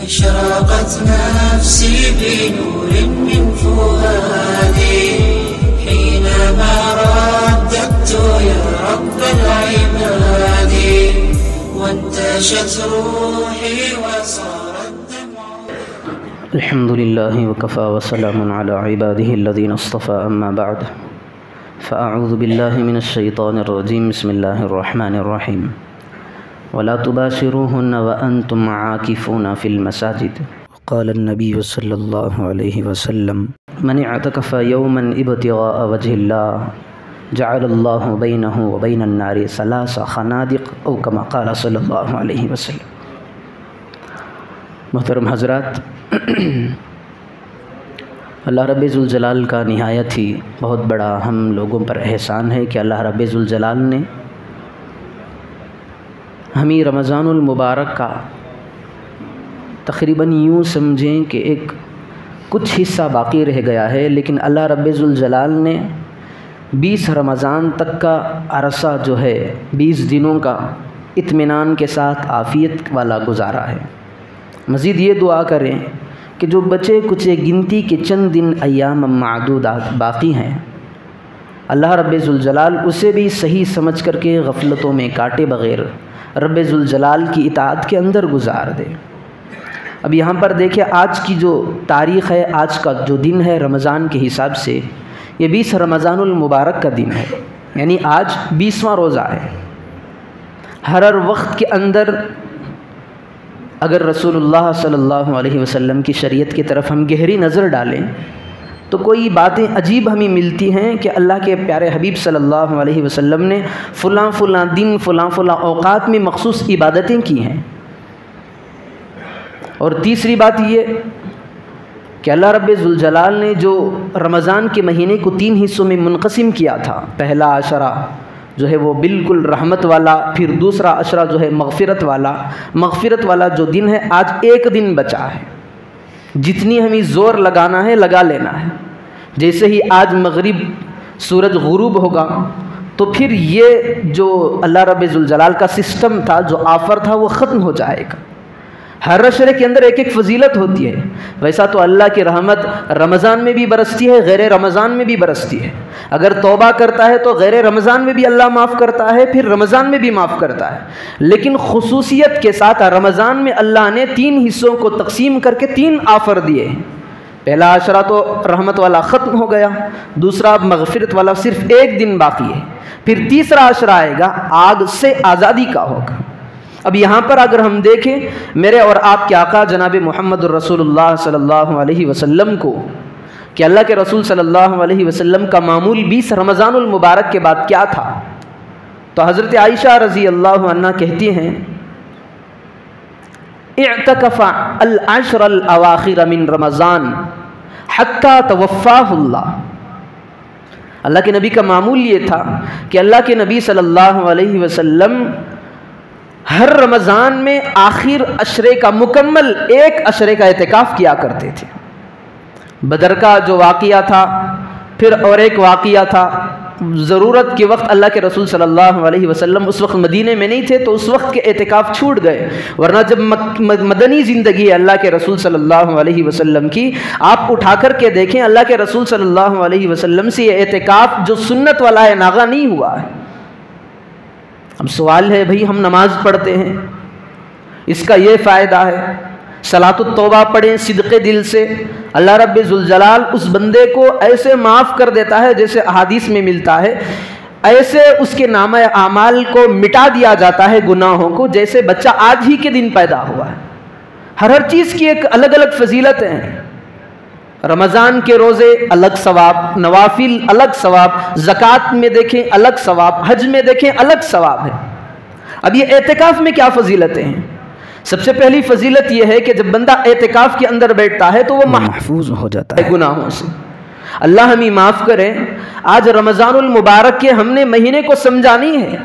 أشرقت نفسي بنور من فؤادي حينما رددت يا رب العباد وانتشت روحي وصار الدمع. الحمد لله وكفى وسلام على عباده الذين اصطفى أما بعد فأعوذ بالله من الشيطان الرجيم. بسم الله الرحمن الرحيم. ولا تباشروهن وأنتم عاكفون في المساجد. قال النبي صلى الله عليه وسلم من اعتكف يوما ابتغاء وجه الله جعل الله بينه وبين النار 3 خنادق او كما قال صلی اللہ علیہ وسلم. محترم حضرات، اللہ رب ذوالجلال کا نہایت ہی بہت بڑا ہم لوگوں پر احسان ہے کہ اللہ رب ذوالجلال نے ہمیں رمضان المبارک کا تقریباً یوں سمجھیں کہ ایک کچھ حصہ باقی رہ گیا ہے، لیکن اللہ رب ذوالجلال نے 20 رمضان تک کا عرصہ جو ہے 20 دنوں کا اطمینان کے ساتھ عافیت والا گزارا ہے. مزید یہ دعا کریں کہ جو بچے کچھ گنتی کے چند دن ایام معدودات باقی ہیں، اللہ رب ذوالجلال اسے بھی صحیح سمجھ کر کے غفلتوں میں کاٹے بغیر رب ذوالجلال کی اطاعت کے اندر گزار دے. اب یہاں پر دیکھیں، آج کی جو تاریخ ہے، آج کا جو دن ہے رمضان کے حساب سے یہ 20 رمضان المبارک کا دن ہے، یعنی آج 20واں روزہ ہے. ہر وقت کے اندر اگر رسول اللہ صلی اللہ علیہ وسلم کی شریعت کی طرف ہم گہری نظر ڈالیں تو کوئی باتیں عجیب ہمیں ملتی ہیں کہ اللہ کے پیارے حبیب صلی اللہ علیہ وسلم نے فلاں فلاں دن فلاں فلاں اوقات میں مخصوص عبادتیں کی ہیں. اور تیسری بات یہ کہ اللہ رب ذوالجلال نے جو رمضان کے مہینے کو 3 حصوں میں منقسم کیا تھا، پہلا عشرہ جو ہے وہ بالکل رحمت والا، پھر دوسرا عشرہ جو ہے مغفرت والا جو دن ہے، آج ایک دن بچا ہے. جتنی ہمیں زور لگانا ہے لگا لینا ہے. جیسے ہی آج مغرب سورج غروب ہوگا تو پھر یہ جو اللہ رب ذوالجلال کا سسٹم تھا، جو آفر تھا، وہ ختم ہو جائے گا. ہر عشرے کے اندر ایک ایک فضیلت ہوتی ہے. ویسا تو اللہ کی رحمت رمضان میں بھی برستی ہے، غیر رمضان میں بھی برستی ہے. اگر توبہ کرتا ہے تو غیر رمضان میں بھی اللہ معاف کرتا ہے، پھر رمضان میں بھی معاف کرتا ہے. لیکن خصوصیت کے ساتھ رمضان میں اللہ نے 3 حصوں کو تقسیم کر کے 3 آفر دیے ہیں. پہلا عشرہ تو رحمت والا ختم ہو گیا، دوسرا مغفرت والا صرف ایک دن باقی ہے، پھر تیسرا عشرہ آئے گا آگ سے آزادی کا ہوگا. اب یہاں پر اگر ہم دیکھیں میرے اور آپ کے آقا جناب محمد الرسول اللہ صلی اللہ علیہ وسلم کو، کہ اللہ کے رسول صلی اللہ علیہ وسلم کا معمول 20 رمضان المبارک کے بعد کیا تھا، تو حضرت عائشہ رضی اللہ عنہ کہتی ہیں اعتکف العشر الاواخر من رمضان حتی توفاہ اللہ. اللہ کے نبی کا معمول یہ تھا کہ اللہ کے نبی صلی اللہ علیہ وسلم ہر رمضان میں آخر عشرے کا مکمل ایک عشرے کا اعتکاف کیا کرتے تھے. بدر کا جو واقعہ تھا، پھر اور ایک واقعہ تھا، ضرورت کے وقت اللہ کے رسول صلی اللہ علیہ وسلم اس وقت مدینے میں نہیں تھے تو اس وقت کے اعتکاف چھوٹ گئے. ورنہ جب مدنی زندگی ہے اللہ کے رسول صلی اللہ علیہ وسلم کی، آپ اٹھا کر کے دیکھیں اللہ کے رسول صلی اللہ علیہ وسلم سے یہ اعتکاف جو سنت والا ہے ناغا نہیں ہوا ہے. اب سوال ہے بھئی، ہم نماز پڑھتے ہیں، اس کا یہ فائدہ ہے، صلاۃ التوبہ پڑھیں صدق دل سے، اللہ رب ذوالجلال اس بندے کو ایسے معاف کر دیتا ہے جیسے احادیث میں ملتا ہے، ایسے اس کے نامہ اعمال کو مٹا دیا جاتا ہے گناہوں کو، جیسے بچہ آج ہی کے دن پیدا ہوا ہے. ہر چیز کی ایک الگ الگ فضیلتیں ہیں. رمضان کے روزے الگ ثواب، نوافل الگ ثواب، زکوٰۃ میں دیکھیں الگ ثواب، حج میں دیکھیں الگ ثواب ہے. اب یہ اعتکاف میں کیا فضیلتیں ہیں؟ سب سے پہلی فضیلت یہ ہے کہ جب بندہ اعتکاف کے اندر بیٹھتا ہے تو وہ محفوظ ہو جاتا ہے گناہوں سے. اللہ ہمیں معاف کرے. آج رمضان المبارک کے ہم نے مہینے کو سمجھا نہیں ہے.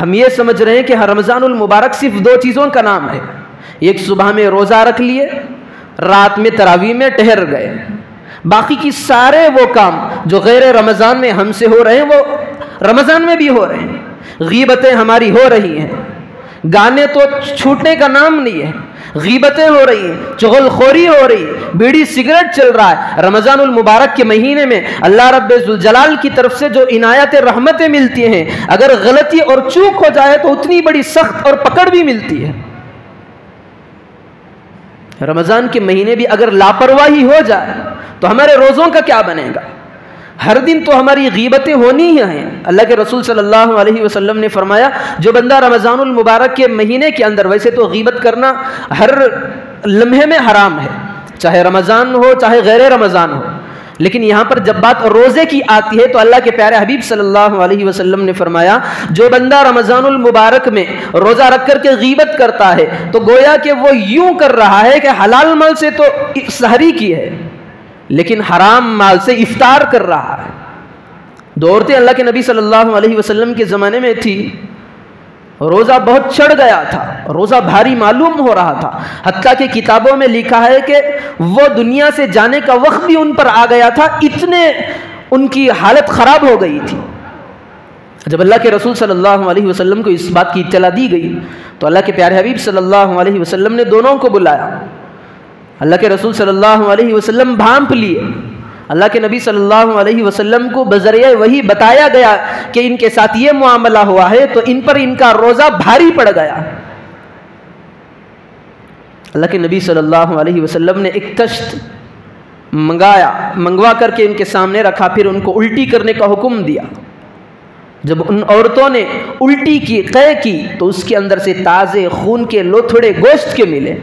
ہم یہ سمجھ رہے ہیں کہ رمضان المبارک صرف 2 چیزوں کا نام ہے. ایک صبح میں روزہ رکھ لیے، رات میں تراویح میں ٹہر گئے. باقی کی سارے وہ کام جو غیر رمضان میں ہم سے ہو رہے ہیں وہ رمضان میں بھی ہو رہے ہیں. غیبتیں ہماری ہو رہی ہیں، گانے تو چھوٹنے کا نام نہیں ہے. غیبتیں ہو رہی ہیں، چغل خوری ہو رہی ہے، بیڑی سگریٹ چل رہا ہے۔ رمضان المبارک کے مہینے میں اللہ رب ذوالجلال کی طرف سے جو عنایت رحمتیں ملتی ہیں، اگر غلطی اور چوک ہو جائے تو اتنی بڑی سخت اور پکڑ بھی ملتی ہے۔ رمضان کے مہینے بھی اگر لاپرواہی ہو جائے تو ہمارے روزوں کا کیا بنے گا؟ ہر دن تو ہماری غیبتیں ہونی ہی ہیں۔ اللہ کے رسول صلی اللہ علیہ وسلم نے فرمایا جو بندہ رمضان المبارک کے مہینے کے اندر، ویسے تو غیبت کرنا ہر لمحے میں حرام ہے، چاہے رمضان ہو چاہے غیر رمضان ہو، لیکن یہاں پر جب بات روزے کی آتی ہے تو اللہ کے پیارے حبیب صلی اللہ علیہ وسلم نے فرمایا جو بندہ رمضان المبارک میں روزہ رکھ کر کے غیبت کرتا ہے تو گویا کہ وہ یوں کر رہا ہے کہ حلال مال سے تو سحری کی ہے لیکن حرام مال سے افطار کر رہا ہے۔ دو عورتیں اللہ کے نبی صلی اللہ علیہ وسلم کے زمانے میں تھی، روزہ بہت چڑھ گیا تھا، روزہ بھاری معلوم ہو رہا تھا، حتیٰ کہ کتابوں میں لکھا ہے کہ وہ دنیا سے جانے کا وقت بھی ان پر آ گیا تھا، اتنے ان کی حالت خراب ہو گئی تھی۔ جب اللہ کے رسول صلی اللہ علیہ وسلم کو اس بات کی اطلاع دی گئی تو اللہ کے پیارے حبیب صلی اللہ علیہ وسلم نے دونوں کو بلایا۔ اللہ کے رسول صلی اللہ علیہ وسلم بھانپ لیے، اللہ کے نبی صلی اللہ علیہ وسلم کو بذریعہ وحی بتایا گیا کہ ان کے ساتھ یہ معاملہ ہوا ہے تو ان پر ان کا روزہ بھاری پڑ گیا۔ اللہ کے نبی صلی اللہ علیہ وسلم نے ایک کشت منگوا کر کے ان کے سامنے رکھا، پھر ان کو الٹی کرنے کا حکم دیا۔ جب ان عورتوں نے الٹی کی، قے کی، تو اس کے اندر سے تازے خون کے لوتھڑے گوشت کے ملے۔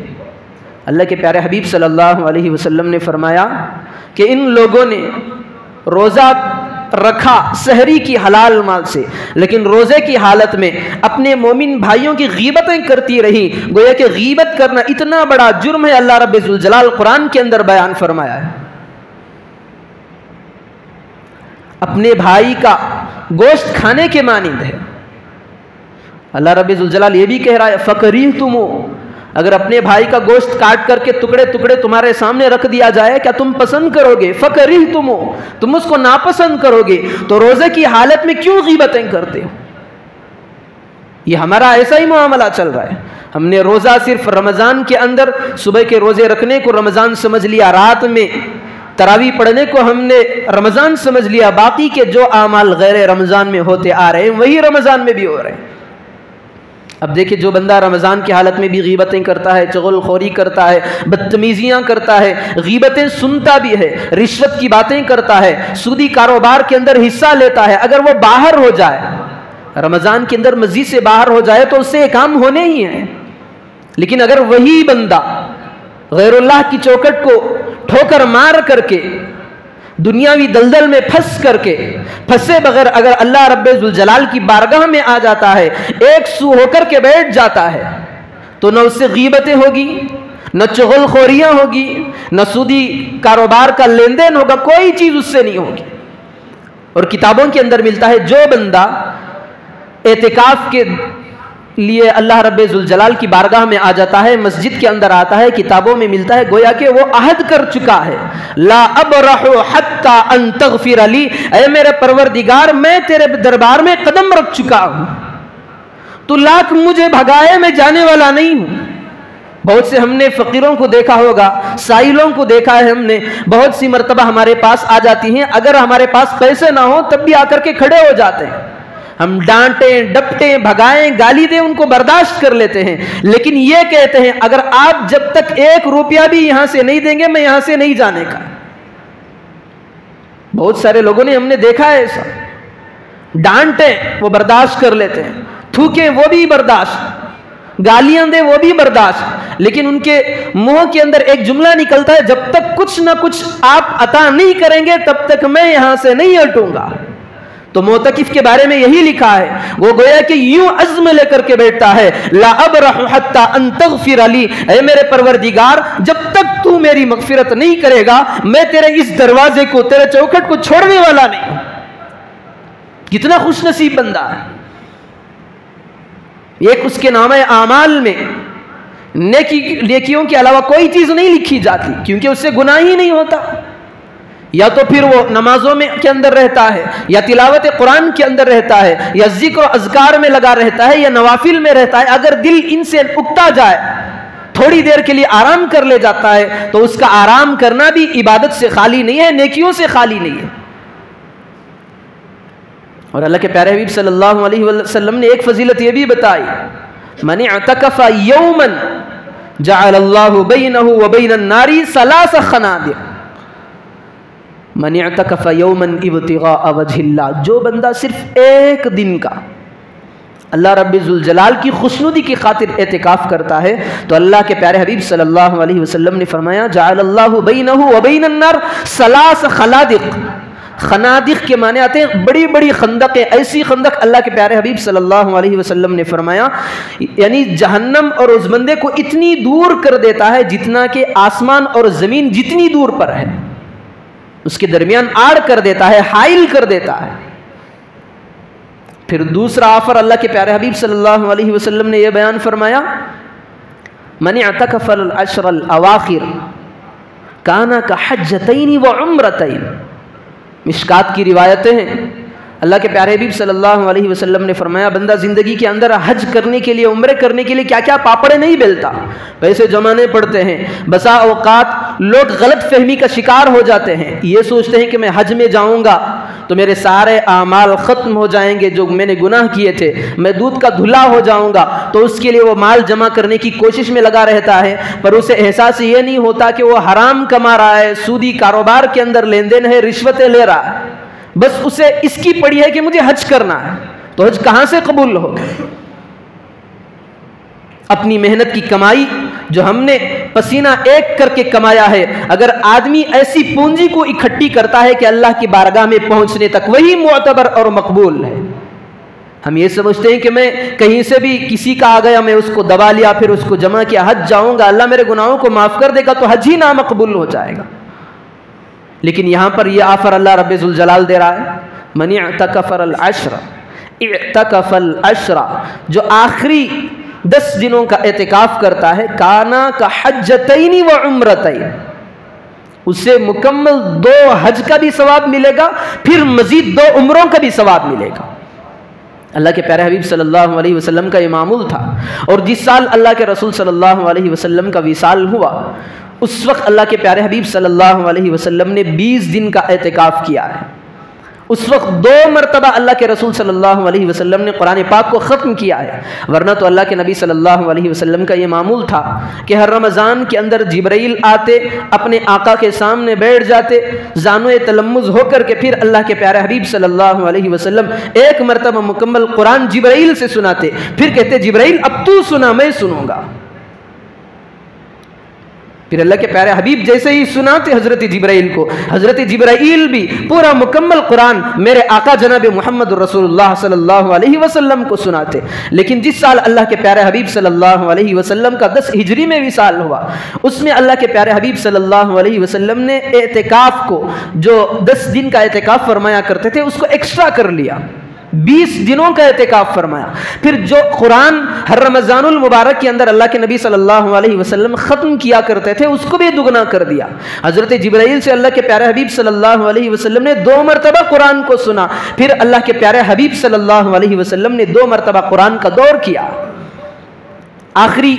اللہ کے پیارے حبیب صلی اللہ علیہ وسلم نے فرمایا کہ ان لوگوں نے روزہ رکھا سحری کی حلال مال سے، لیکن روزے کی حالت میں اپنے مومن بھائیوں کی غیبتیں کرتی رہی۔ گویا کہ غیبت کرنا اتنا بڑا جرم ہے، اللہ رب ذوالجلال قرآن کے اندر بیان فرمایا ہے۔ اپنے بھائی کا گوشت کھانے کے مانند ہے۔ اللہ رب ذوالجلال یہ بھی کہہ رہا ہے فَكَرِهْتُمُ، اگر اپنے بھائی کا گوشت کاٹ کر کے ٹکڑے ٹکڑے تمہارے سامنے رکھ دیا جائے کیا تم پسند کرو گے؟ فَكَرِهْتُمُ، تم اس کو ناپسند کرو گے، تو روزے کی حالت میں کیوں غیبتیں کرتے ہو؟ یہ ہمارا ایسا ہی معاملہ چل رہا ہے۔ ہم نے روزہ صرف رمضان کے اندر صبح کے روزے رکھنے کو رمضان سمجھ لیا، رات میں تراویح پڑھنے کو ہم نے رمضان سمجھ لیا، باقی کے جو اعمال غیر رمضان میں ہوتے آ رہے ہیں وہی رمضان میں بھی ہو رہے ہیں۔ اب دیکھیں جو بندہ رمضان کی حالت میں بھی غیبتیں کرتا ہے، چغل خوری کرتا ہے، بدتمیزیاں کرتا ہے، غیبتیں سنتا بھی ہے، رشوت کی باتیں کرتا ہے، سودی کاروبار کے اندر حصہ لیتا ہے، اگر وہ باہر ہو جائے، رمضان کے اندر مسجد سے باہر ہو جائے تو اس سے کام ہونے ہی ہیں، لیکن اگر وہی بندہ غیر اللہ کی چوکٹ کو ٹھوکر مار کر کے دنیاوی دلدل میں پھنسے بغیر اگر اللہ رب ذوالجلال کی بارگاہ میں آ جاتا ہے، ایک سو ہو کر کے بیٹھ جاتا ہے، تو نہ اس سے غیبتیں ہوگی، نہ چغل خوریاں ہوگی، نہ سودی کاروبار کا لین دین ہوگا، کوئی چیز اس سے نہیں ہوگی۔ اور کتابوں کے اندر ملتا ہے جو بندہ اعتکاف کے لیے اللہ رب ذوالجلال کی بارگاہ میں آ جاتا ہے، مسجد کے اندر آتا ہے، کتابوں میں ملتا ہے گویا کہ وہ عہد کر چکا ہے، لا ابرح حتی ان تغفر لی، اے میرے پروردگار میں تیرے دربار میں قدم رکھ چکا ہوں، تو لاکھ مجھے بھگائے میں جانے والا نہیں ہوں۔ بہت سے ہم نے فقیروں کو دیکھا ہوگا، سائلوں کو دیکھا ہے ہم نے، بہت سی مرتبہ ہمارے پاس آ جاتی ہیں، اگر ہمارے پاس پیسے نہ ہوں تب بھی آ کر کے کھڑے ہو جاتے ہیں، ہم ڈانٹیں ڈپٹیں بھگائیں گالی دیں ان کو برداشت کر لیتے ہیں، لیکن یہ کہتے ہیں اگر آپ جب تک 1 روپیہ بھی یہاں سے نہیں دیں گے میں یہاں سے نہیں جانے کا۔ بہت سارے لوگوں نے ہم نے دیکھا ہے ایسا، ڈانٹیں وہ برداشت کر لیتے ہیں، تھوکیں وہ بھی برداشت، گالیاں دیں وہ بھی برداشت، لیکن ان کے منہ کے اندر ایک جملہ نکلتا ہے جب تک کچھ نہ کچھ آپ عطا نہیں کریں گے تب تک میں یہاں سے نہیں ہٹوں گا۔ تو معتکف کے بارے میں یہی لکھا ہے، وہ گویا کہ یوں عزم لے کر کے بیٹھتا ہے، لا ابرح حتی ان تغفر لی، اے میرے پروردگار جب تک تو میری مغفرت نہیں کرے گا میں تیرے اس دروازے کو، تیرے چوکھٹ کو چھوڑنے والا نہیں ہوں۔ کتنا خوش نصیب بندہ ہے۔ ایک اس کے نامہ اعمال میں نیکیوں کے علاوہ کوئی چیز نہیں لکھی جاتی کیونکہ اس سے گناہ ہی نہیں ہوتا، یا تو پھر وہ نمازوں میں کے اندر رہتا ہے، یا تلاوت قرآن کے اندر رہتا ہے، یا ذکر و اذکار میں لگا رہتا ہے، یا نوافل میں رہتا ہے، اگر دل ان سے اکتا جائے تھوڑی دیر کے لیے آرام کر لے جاتا ہے تو اس کا آرام کرنا بھی عبادت سے خالی نہیں ہے، نیکیوں سے خالی نہیں ہے۔ اور اللہ کے پیارے حبیب صلی اللہ علیہ وسلم نے ایک فضیلت یہ بھی بتائی، من اعتکف یوما جعل اللہ بینہ وبین النار ثلاث خنادق، من اعتکف یوما ابتغاء وجہ اللہ، جو بندہ صرف ایک دن کا اللہ رب ذوالجلال کی خوشنودی کی خاطر اعتکاف کرتا ہے تو اللہ کے پیارے حبیب صلی اللہ علیہ وسلم نے فرمایا جعل اللہ بینہ وبین النار ثلاث خلادق۔ خنادق کے معنی آتے ہیں بڑی بڑی خندقیں، ایسی خندق اللہ کے پیارے حبیب صلی اللہ علیہ وسلم نے فرمایا یعنی جہنم اور اس بندے کو اتنی دور کر دیتا ہے جتنا کہ آسمان اور زمین جتنی دور پر ہے، اس کے درمیان آڑ کر دیتا ہے، حائل کر دیتا ہے۔ پھر دوسرا آفر اللہ کے پیارے حبیب صلی اللہ علیہ وسلم نے یہ بیان فرمایا، من اعتکف العشر الاواخر کان کحجتین وعمرتین۔ مشکات کی روایتیں ہیں، اللہ کے پیارے حبیب صلی اللہ علیہ وسلم نے فرمایا بندہ زندگی کے اندر حج کرنے کے لیے، عمرے کرنے کے لیے کیا کیا پاپڑے نہیں بیلتا، پیسے جمانے پڑتے ہیں۔ بسا اوقات لوگ غلط فہمی کا شکار ہو جاتے ہیں، یہ سوچتے ہیں کہ میں حج میں جاؤں گا تو میرے سارے اعمال ختم ہو جائیں گے جو میں نے گناہ کیے تھے، میں دودھ کا دھلا ہو جاؤں گا، تو اس کے لیے وہ مال جمع کرنے کی کوشش میں لگا رہتا ہے، پر اسے احساس یہ نہیں ہوتا کہ وہ حرام کما رہا ہے، سودی کاروبار کے اندر لین دین ہے، رشوتیں لے رہا ہے، بس اسے اس کی پڑی ہے کہ مجھے حج کرنا ہے، تو حج کہاں سے قبول ہوگا؟ اپنی محنت کی کمائی جو ہم نے پسینہ ایک کر کے کمایا ہے، اگر آدمی ایسی پونجی کو اکٹھی کرتا ہے کہ اللہ کی بارگاہ میں پہنچنے تک، وہی معتبر اور مقبول ہے۔ ہم یہ سمجھتے ہیں کہ میں کہیں سے بھی کسی کا آ گیا، میں اس کو دبا لیا، پھر اس کو جمع کیا، حج جاؤں گا، اللہ میرے گناہوں کو معاف کر دے گا، تو حج ہی نامقبول ہو جائے گا۔ لیکن یہاں پر یہ آفر اللہ رب ذوالجلال دے رہا ہے، من اعتکف العشر، اعتکف العشر، جو آخری 10 دنوں کا اعتکاف کرتا ہے، کانا کحجتین وعمرتین، اسے مکمل 2 حج کا بھی ثواب ملے گا، پھر مزید 2 عمروں کا بھی ثواب ملے گا۔ اللہ کے پیارے حبیب صلی اللہ علیہ وسلم کا یہ معمول تھا، اور جس سال اللہ کے رسول صلی اللہ علیہ وسلم کا وصال ہوا اس وقت اللہ کے پیارے حبیب صلی اللہ علیہ وسلم نے 20 دن کا اعتکاف کیا ہے۔ اس وقت 2 مرتبہ اللہ کے رسول صلی اللہ علیہ وسلم نے قرآن پاک کو ختم کیا ہے، ورنہ تو اللہ کے نبی صلی اللہ علیہ وسلم کا یہ معمول تھا کہ ہر رمضان کے اندر جبرائیل آتے، اپنے آقا کے سامنے بیٹھ جاتے، زانو تلمذ ہو کر کے پھر اللہ کے پیارے حبیب صلی اللہ علیہ وسلم ایک مرتبہ مکمل قرآن جبرائیل سے سناتے، پھر کہتے جبرائیل اب تو سنا، میں سنوں گا۔ پھر اللہ کے پیارے حبیب جیسے ہی سناتے حضرت جبرائیل کو، حضرت جبرائیل بھی پورا مکمل قرآن میرے آقا جناب محمد رسول اللہ صلی اللہ علیہ وسلم کو سناتے۔ لیکن جس سال اللہ کے پیارے حبیب صلی اللہ علیہ وسلم کا 10 ہجری میں وصال ہوا، اس میں اللہ کے پیارے حبیب صلی اللہ علیہ وسلم نے اعتکاف کو، جو 10 دن کا اعتکاف فرمایا کرتے تھے، اس کو ایکسٹرا کر لیا، 20 دنوں کا اعتکاف فرمایا۔ پھر جو قرآن ہر رمضان المبارک کے اندر اللہ کے نبی صلی اللہ علیہ وسلم ختم کیا کرتے تھے اس کو بھی دگنا کر دیا۔ حضرت جبرائیل سے اللہ کے پیارے حبیب صلی اللہ علیہ وسلم نے 2 مرتبہ قرآن کو سنا، پھر اللہ کے پیارے حبیب صلی اللہ علیہ وسلم نے 2 مرتبہ قرآن کا دور کیا۔ آخری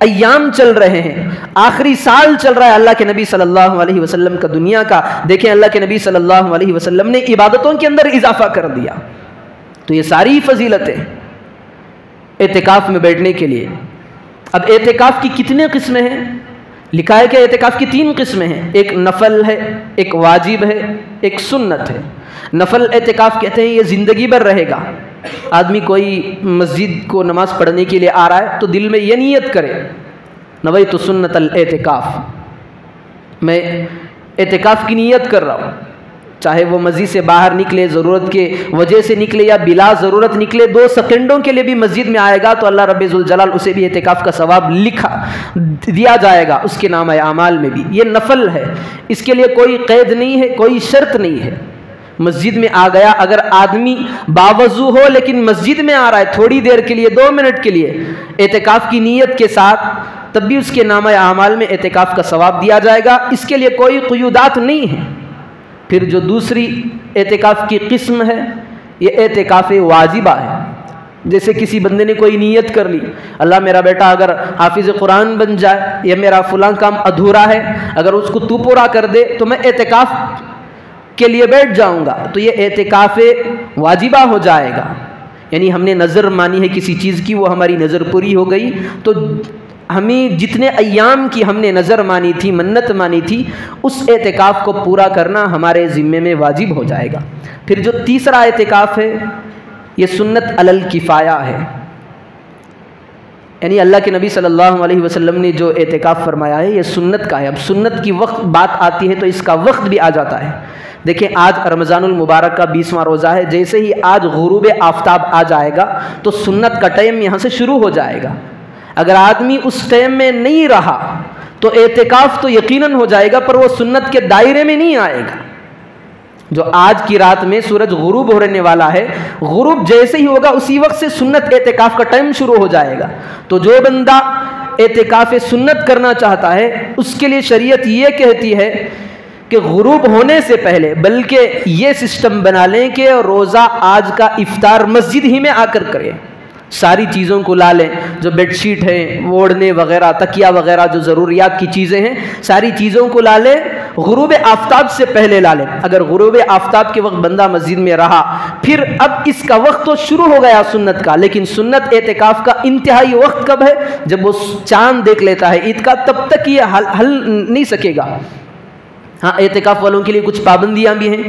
ایام چل رہے ہیں، آخری سال چل رہا ہے اللہ کے نبی صلی اللہ علیہ وسلم کا دنیا کا، دیکھیں اللہ کے نبی صلی اللہ علیہ وسلم نے عبادتوں کے اندر اضافہ کر دیا۔ تو یہ ساری فضیلتیں اعتکاف میں بیٹھنے کے لیے۔ اب اعتکاف کی کتنے قسمیں ہیں؟ لکھا ہے کہ اعتکاف کی 3 قسمیں ہیں، ایک نفل ہے، ایک واجب ہے، ایک سنت ہے۔ نفل اعتکاف کہتے ہیں یہ زندگی بھر رہے گا، آدمی کوئی مسجد کو نماز پڑھنے کے لیے آ رہا ہے تو دل میں یہ نیت کرے نویت سنت الاعتکاف، میں اعتکاف کی نیت کر رہا ہوں، چاہے وہ مسجد سے باہر نکلے، ضرورت کے وجہ سے نکلے یا بلا ضرورت نکلے، 2 سیکنڈوں کے لیے بھی مسجد میں آئے گا تو اللہ رب ذوالجلال اسے بھی اعتکاف کا ثواب لکھا دیا جائے گا اس کے نام اعمال میں بھی۔ یہ نفل ہے، اس کے لیے کوئی قید نہیں ہے، کوئی شرط نہیں ہے۔ مسجد میں آ گیا، اگر آدمی باوضو ہو لیکن مسجد میں آ رہا ہے تھوڑی دیر کے لیے، 2 منٹ کے لیے اعتکاف کی نیت کے ساتھ، تب بھی اس کے نام اعمال میں اعتکاف کا ثواب دیا جائے گا، اس کے لیے کوئی قیودات نہیں ہے۔ پھر جو دوسری اعتکاف کی قسم ہے یہ اعتکاف واجبہ ہے۔ جیسے کسی بندے نے کوئی نیت کر لی، اللہ میرا بیٹا اگر حافظ قرآن بن جائے یا میرا فلاں کام ادھورا ہے، اگر اس کو تو پورا کر دے تو میں اعتکاف کے لیے بیٹھ جاؤں گا، تو یہ اعتکاف واجبہ ہو جائے گا۔ یعنی ہم نے نظر مانی ہے کسی چیز کی، وہ ہماری نظر پوری ہو گئی، تو ہمیں جتنے ایام کی ہم نے نظر مانی تھی، منت مانی تھی، اس اعتکاف کو پورا کرنا ہمارے ذمے میں واجب ہو جائے گا۔ پھر جو تیسرا اعتکاف ہے یہ سنت علی الکفایہ ہے، یعنی اللہ کے نبی صلی اللہ علیہ وسلم نے جو اعتکاف فرمایا ہے یہ سنت کا ہے۔ اب سنت کی وقت بات آتی ہے تو اس کا وقت بھی آ جاتا ہے۔ دیکھیں آج رمضان المبارک کا 20واں روزہ ہے، جیسے ہی آج غروب آفتاب آ جائے گا تو سنت کا ٹائم یہاں سے شروع ہو جائے گا۔ اگر آدمی اس ٹائم میں نہیں رہا تو اعتکاف تو یقیناً ہو جائے گا، پر وہ سنت کے دائرے میں نہیں آئے گا۔ جو آج کی رات میں سورج غروب ہونے والا ہے، غروب جیسے ہی ہوگا اسی وقت سے سنت اعتکاف کا ٹائم شروع ہو جائے گا۔ تو جو بندہ اعتکاف سنت کرنا چاہتا ہے اس کے لیے شریعت یہ کہتی ہے کہ غروب ہونے سے پہلے، بلکہ یہ سسٹم بنا لیں کہ روزہ آج کا افطار مسجد ہی میں آ کر کرے، ساری چیزوں کو لا لیں، جو بیڈ شیٹ ہے، اوڑھنے وغیرہ، تکیہ وغیرہ، جو ضروریات کی چیزیں ہیں، ساری چیزوں کو لا لیں، غروب آفتاب سے پہلے لا لیں۔ اگر غروب آفتاب کے وقت بندہ مسجد میں رہا، پھر اب اس کا وقت تو شروع ہو گیا سنت کا، لیکن سنت اعتکاف کا انتہائی وقت کب ہے؟ جب وہ چاند دیکھ لیتا ہے عید کا، تب تک یہ حل نہیں سکے گا۔ ہاں اعتکاف والوں کے لیے کچھ پابندیاں بھی ہیں۔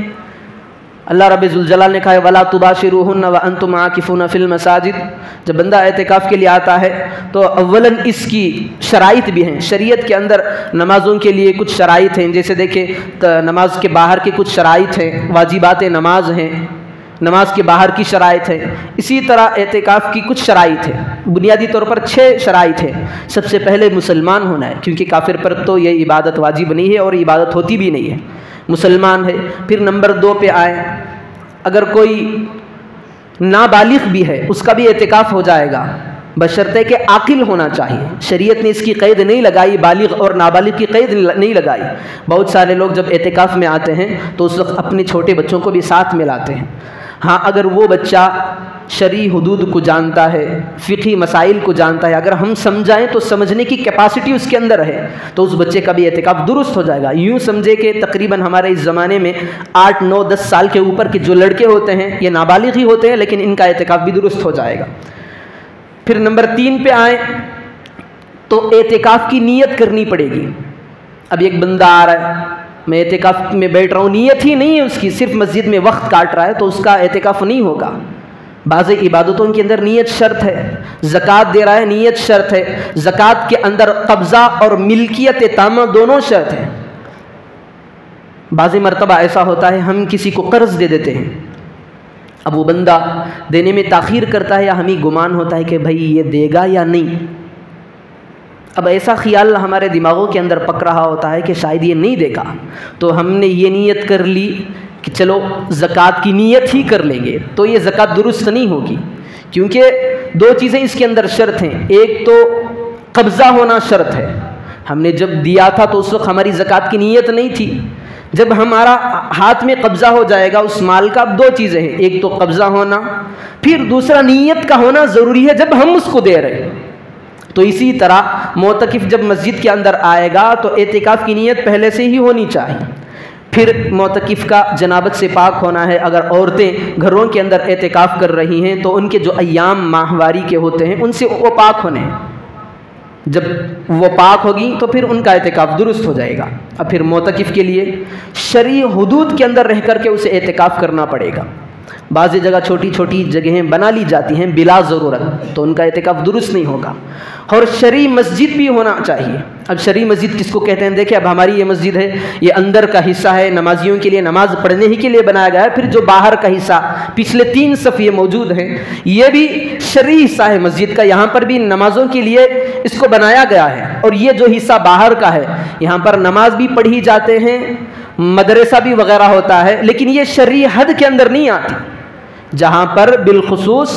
اللہ رب ذوالجلال نے کہا ہے وَلَا تُبَاشِرُوهُنَّ وَأَنْتُمْ عَاكِفُونَ فِي الْمَسَاجِدِ۔ جب بندہ اعتکاف کے لیے آتا ہے تو اولاً اس کی شرائط بھی ہیں، شریعت کے اندر نمازوں کے لیے کچھ شرائط ہیں، جیسے دیکھیں نماز کے باہر کے کچھ شرائط ہیں، واجبات نماز ہیں، نماز کے باہر کی شرائط ہے۔ اسی طرح اعتکاف کی کچھ شرائط ہے، بنیادی طور پر 6 شرائط ہیں۔ سب سے پہلے مسلمان ہونا ہے، کیونکہ کافر پر تو یہ عبادت واجب نہیں ہے اور عبادت ہوتی بھی نہیں ہے، مسلمان ہے۔ پھر نمبر 2 پہ آئے، اگر کوئی نابالغ بھی ہے اس کا بھی اعتکاف ہو جائے گا، بشرطے کہ عاقل ہونا چاہیے۔ شریعت نے اس کی قید نہیں لگائی، بالغ اور نابالغ کی قید نہیں لگائی۔ بہت سارے لوگ جب اعتکاف میں آتے ہیں تو اس وقت اپنے چھوٹے بچوں کو بھی ساتھ میں لاتے ہیں۔ ہاں اگر وہ بچہ شرعی حدود کو جانتا ہے، فقہی مسائل کو جانتا ہے، اگر ہم سمجھائیں تو سمجھنے کی کیپیسٹی اس کے اندر ہے، تو اس بچے کا بھی اعتکاف درست ہو جائے گا۔ یوں سمجھے کہ تقریباً ہمارے اس زمانے میں 8، 9، 10 سال کے اوپر کے جو لڑکے ہوتے ہیں یہ نابالغ ہی ہوتے ہیں، لیکن ان کا اعتکاف بھی درست ہو جائے گا۔ پھر نمبر 3 پہ آئیں تو اعتکاف کی نیت کرنی پڑے گی۔ اب ایک بندہ آ رہا ہے، میں اعتکاف میں بیٹھ رہا ہوں، نیت ہی نہیں ہے اس کی، صرف مسجد میں وقت کاٹ رہا ہے، تو اس کا اعتکاف نہیں ہوگا۔ بعض عبادتوں کے اندر نیت شرط ہے، زکوٰۃ دے رہا ہے نیت شرط ہے، زکوٰۃ کے اندر قبضہ اور ملکیت تامہ دونوں شرط ہیں۔ بعض مرتبہ ایسا ہوتا ہے ہم کسی کو قرض دے دیتے ہیں، اب وہ بندہ دینے میں تاخیر کرتا ہے یا ہمیں گمان ہوتا ہے کہ بھائی یہ دے گا یا نہیں۔ اب ایسا خیال ہمارے دماغوں کے اندر پک رہا ہوتا ہے کہ شاید یہ نہیں دے گا، تو ہم نے یہ نیت کر لی کہ چلو زکوٰۃ کی نیت ہی کر لیں گے، تو یہ زکوٰۃ درست نہیں ہوگی، کیونکہ 2 چیزیں اس کے اندر شرط ہیں۔ ایک تو قبضہ ہونا شرط ہے، ہم نے جب دیا تھا تو اس وقت ہماری زکوٰۃ کی نیت نہیں تھی، جب ہمارا ہاتھ میں قبضہ ہو جائے گا اس مال کا، اب 2 چیزیں ہیں، ایک تو قبضہ ہونا، پھر دوسرا نیت کا ہونا ضروری ہے جب ہم اس کو دے رہے ہیں۔ تو اسی طرح معتکف جب مسجد کے اندر آئے گا تو اعتکاف کی نیت پہلے سے ہی ہونی چاہیے۔ پھر معتکف کا جنابت سے پاک ہونا ہے، اگر عورتیں گھروں کے اندر اعتکاف کر رہی ہیں تو ان کے جو ایام ماہواری کے ہوتے ہیں ان سے وہ پاک ہونے ہیں، جب وہ پاک ہوگی تو پھر ان کا اعتکاف درست ہو جائے گا۔ اب پھر معتکف کے لیے شرعی حدود کے اندر رہ کر کے اسے اعتکاف کرنا پڑے گا۔ بعض جگہ چھوٹی چھوٹی جگہیں بنا لی جاتی ہیں بلا ضرورت، تو ان کا اعتکاف درست نہیں ہوگا۔ اور شرعی مسجد بھی ہونا چاہیے۔ اب شرعی مسجد کس کو کہتے ہیں؟ دیکھیں اب ہماری یہ مسجد ہے، یہ اندر کا حصہ ہے، نمازیوں کے لیے نماز پڑھنے ہی کے لیے بنایا گیا ہے، پھر جو باہر کا حصہ پچھلے 3 صف یہ موجود ہیں یہ بھی شرعی حصہ ہے مسجد کا، یہاں پر بھی نمازوں کے لیے اس کو بنایا گیا ہے۔ اور یہ جو حصہ باہر کا ہے یہاں پر نماز بھی پڑھی جاتے ہیں، مدرسہ بھی وغیرہ ہوتا ہے، لیکن یہ شرعی حد کے اندر نہیں آتی، جہاں پر بالخصوص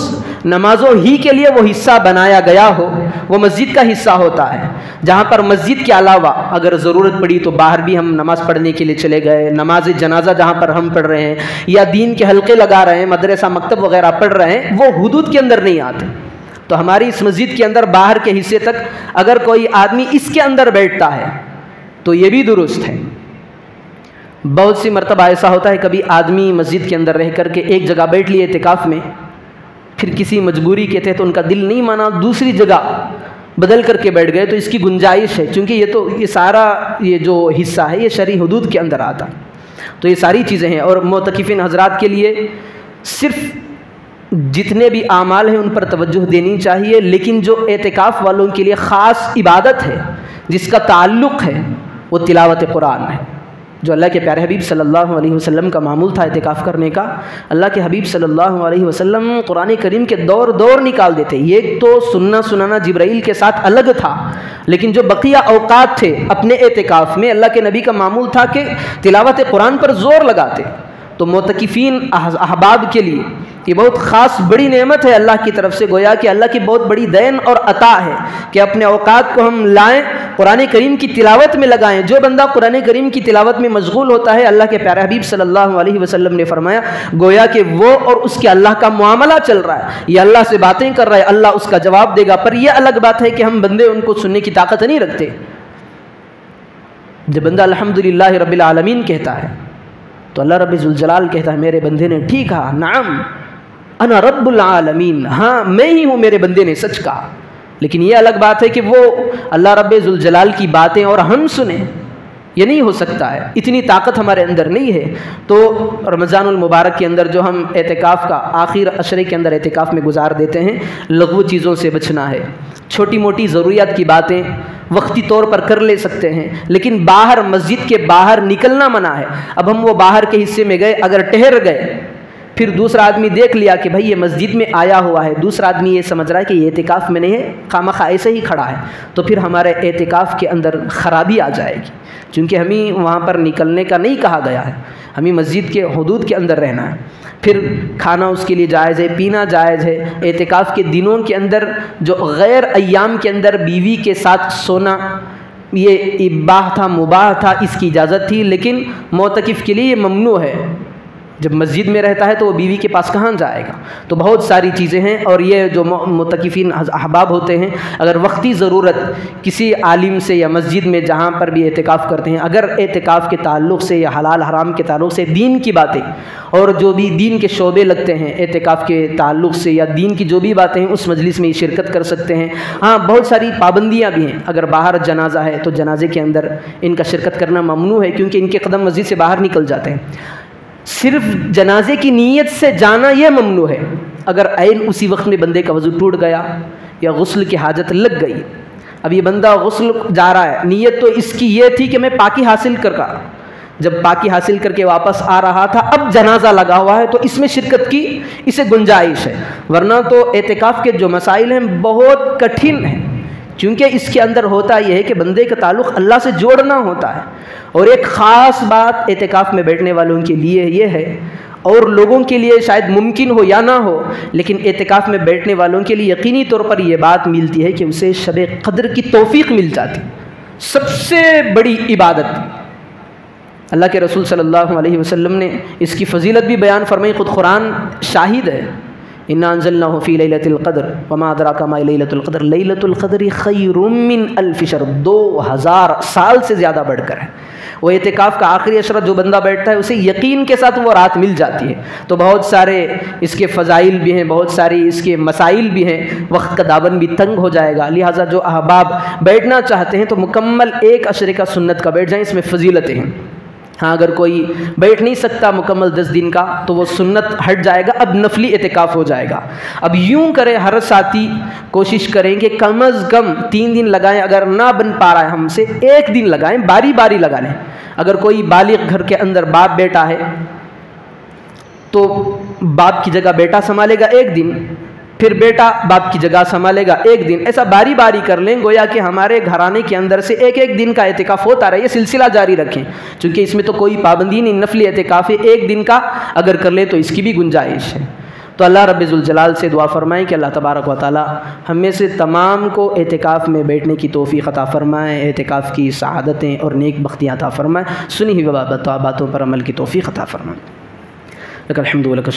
نمازوں ہی کے لیے وہ حصہ بنایا گیا ہو وہ مسجد کا حصہ ہوتا ہے، جہاں پر مسجد کے علاوہ اگر ضرورت پڑی تو باہر بھی ہم نماز پڑھنے کے لیے چلے گئے، نماز جنازہ جہاں پر ہم پڑھ رہے ہیں یا دین کے حلقے لگا رہے ہیں، مدرسہ مکتب وغیرہ پڑھ رہے ہیں، وہ حدود کے اندر نہیں آتے۔ تو ہماری اس مسجد کے اندر باہر کے حصے تک اگر کوئی آدمی اس کے اندر بیٹھتا ہے تو یہ بھی درست ہے۔ بہت سی مرتبہ ایسا ہوتا ہے کبھی آدمی مسجد کے اندر رہ کر کے ایک جگہ بیٹھ لیے اعتکاف میں، پھر کسی مجبوری کے تحت ان کا دل نہیں مانا، دوسری جگہ بدل کر کے بیٹھ گئے، تو اس کی گنجائش ہے، چونکہ یہ سارا یہ جو حصہ ہے یہ شرعی حدود کے اندر آتا ہے۔ تو یہ ساری چیزیں ہیں، اور معتکفین حضرات کے لیے صرف جتنے بھی اعمال ہیں ان پر توجہ دینی چاہیے، لیکن جو اعتکاف والوں کے لیے خاص عبادت ہے جس کا تعلق ہے وہ تلاوت قرآن ہے، جو اللہ کے پیارے حبیب صلی اللہ علیہ وسلم کا معمول تھا اعتکاف کرنے کا۔ اللہ کے حبیب صلی اللہ علیہ وسلم قرآن کریم کے دور نکال دیتے۔ یہ تو سننا جبرائیل کے ساتھ الگ تھا، لیکن جو بقیہ اوقات تھے اپنے اعتکاف میں اللہ کے نبی کا معمول تھا کہ تلاوت قرآن پر زور لگاتے۔ تو معتکفین احباب کے لیے یہ بہت خاص بڑی نعمت ہے اللہ کی طرف سے، گویا کہ اللہ کی بہت بڑی دین اور عطا ہے کہ اپنے اوقات کو ہم لائیں، قرآن کریم کی تلاوت میں لگائیں۔ جو بندہ قرآن کریم کی تلاوت میں مشغول ہوتا ہے، اللہ کے پیارے حبیب صلی اللہ علیہ وسلم نے فرمایا گویا کہ وہ اور اس کے اللہ کا معاملہ چل رہا ہے، یہ اللہ سے باتیں کر رہا ہے، اللہ اس کا جواب دے گا۔ پر یہ الگ بات ہے کہ ہم بندے ان کو سننے کی طاقت نہیں رکھتے۔ جب بندہ الحمدللہ رب العالمین کہتا ہے تو اللہ رب ذوالجلال کہتا ہے میرے بندے نے ٹھیک کہا، نعم انا رب العالمین، ہاں میں ہی ہوں، میرے بندے نے سچ کہا۔ لیکن یہ الگ بات ہے کہ وہ اللہ رب ذوالجلال کی باتیں اور ہم سنیں، یہ نہیں ہو سکتا ہے، اتنی طاقت ہمارے اندر نہیں ہے۔ تو رمضان المبارک کے اندر جو ہم اعتکاف کا آخر عشرے کے اندر اعتکاف میں گزار دیتے ہیں، لغو چیزوں سے بچنا ہے، چھوٹی موٹی ضروریات کی باتیں وقتی طور پر کر لے سکتے ہیں، لیکن باہر مسجد کے باہر نکلنا منع ہے۔ اب ہم وہ باہر کے حصے میں گئے، اگر ٹہر گئے، پھر دوسرا آدمی دیکھ لیا کہ بھائی یہ مسجد میں آیا ہوا ہے، دوسرا آدمی یہ سمجھ رہا ہے کہ یہ اعتکاف میں نہیں ہے، خامخواہ ایسے ہی کھڑا ہے، تو پھر ہمارے اعتکاف کے اندر خرابی آ جائے گی، چونکہ ہمیں وہاں پر نکلنے کا نہیں کہا گیا ہے، ہمیں مسجد کے حدود کے اندر رہنا ہے۔ پھر کھانا اس کے لیے جائز ہے، پینا جائز ہے۔ اعتکاف کے دنوں کے اندر جو غیر ایام کے اندر بیوی کے ساتھ سونا یہ اباح تھا، مباح تھا، اس کی اجازت تھی، لیکن معتکف کے لیے یہ ممنوع ہے۔ جب مسجد میں رہتا ہے تو وہ بیوی کے پاس کہاں جائے گا؟ تو بہت ساری چیزیں ہیں، اور یہ جو معتکفین احباب ہوتے ہیں اگر وقتی ضرورت کسی عالم سے یا مسجد میں جہاں پر بھی اعتکاف کرتے ہیں، اگر اعتکاف کے تعلق سے یا حلال حرام کے تعلق سے دین کی باتیں اور جو بھی دین کے شعبے لگتے ہیں اعتکاف کے تعلق سے یا دین کی جو بھی باتیں ہیں اس مجلس میں شرکت کر سکتے ہیں۔ ہاں بہت ساری پابندیاں بھی ہیں، اگر باہر جنازہ ہے تو جنازے کے اندر ان کا شرکت کرنا ممنوع ہے، کیونکہ ان کے قدم مسجد سے باہر نکل جاتے ہیں۔ صرف جنازے کی نیت سے جانا یہ ممنوع ہے، اگر عین اسی وقت میں بندے کا وضو ٹوٹ گیا یا غسل کی حاجت لگ گئی، اب یہ بندہ غسل جا رہا ہے، نیت تو اس کی یہ تھی کہ میں پاکی حاصل کر گا، جب پاکی حاصل کر کے واپس آ رہا تھا اب جنازہ لگا ہوا ہے تو اس میں شرکت کی اسے گنجائش ہے، ورنہ تو اعتکاف کے جو مسائل ہیں بہت کٹھن ہیں، کیونکہ اس کے اندر ہوتا یہ ہے کہ بندے کا تعلق اللہ سے جوڑنا ہوتا ہے۔ اور ایک خاص بات اعتکاف میں بیٹھنے والوں کے لیے یہ ہے، اور لوگوں کے لیے شاید ممکن ہو یا نہ ہو، لیکن اعتکاف میں بیٹھنے والوں کے لیے یقینی طور پر یہ بات ملتی ہے کہ اسے شب قدر کی توفیق مل جاتی، سب سے بڑی عبادت۔ اللہ کے رسول صلی اللہ علیہ وسلم نے اس کی فضیلت بھی بیان فرمائی، خود قرآن شاہد ہے، اِنَّا أَنزَلْنَاهُ فِي لَيْلَةِ الْقَدْرِ وَمَا أَدْرَاكَ مَا لَيْلَةُ الْقَدْرِ لَيْلَةُ الْقَدْرِ خَيْرٌ مِّنْ أَلْفِ شَهْرٍ، 2000 سال سے زیادہ بڑھ کر ہے۔ وہ اعتکاف کا آخری عشرہ جو بندہ بیٹھتا ہے اسے یقین کے ساتھ وہ رات مل جاتی ہے۔ تو بہت سارے اس کے فضائل بھی ہیں، بہت ساری اس کے مسائل بھی ہیں، وقت کا دامن بھی تنگ ہو جائے گا، لہٰذا جو احباب بیٹھنا چاہتے ہیں تو مکمل ایک عشرے کا سنت کا بیٹھ جائیں، اس میں فضیلتیں ہیں۔ ہاں اگر کوئی بیٹھ نہیں سکتا مکمل 10 دن کا تو وہ سنت ہٹ جائے گا، اب نفلی اعتکاف ہو جائے گا۔ اب یوں کریں، ہر ساتھی کوشش کریں کہ کم از کم 3 دن لگائیں، اگر نہ بن پا رہا ہے ہم سے 1 دن لگائیں، باری باری لگا لیں۔ اگر کوئی بالغ گھر کے اندر باپ بیٹا ہے تو باپ کی جگہ بیٹا سنبھالے گا 1 دن، پھر بیٹا باپ کی جگہ سنبھالے گا 1 دن، ایسا باری باری کر لیں، گویا کہ ہمارے گھرانے کے اندر سے 1 دن کا اعتکاف ہوتا رہے، یہ سلسلہ جاری رکھیں، چونکہ اس میں تو کوئی پابندی نہیں، نفلی اعتکاف ہے، 1 دن کا اگر کر لیں تو اس کی بھی گنجائش ہے۔ تو اللہ رب ذوالجلال سے دعا فرمائیں کہ اللہ تبارک و تعالی ہم میں سے تمام کو اعتکاف میں بیٹھنے کی توفیق عطا فرمائیں، اعتکاف کی سعادتیں اور نیک بختیاں عطا فرمائیں، سنی ہوئی باتوں پر عمل کی توفیق عطا فرمائیں۔ لک الحمد و لک الشکر۔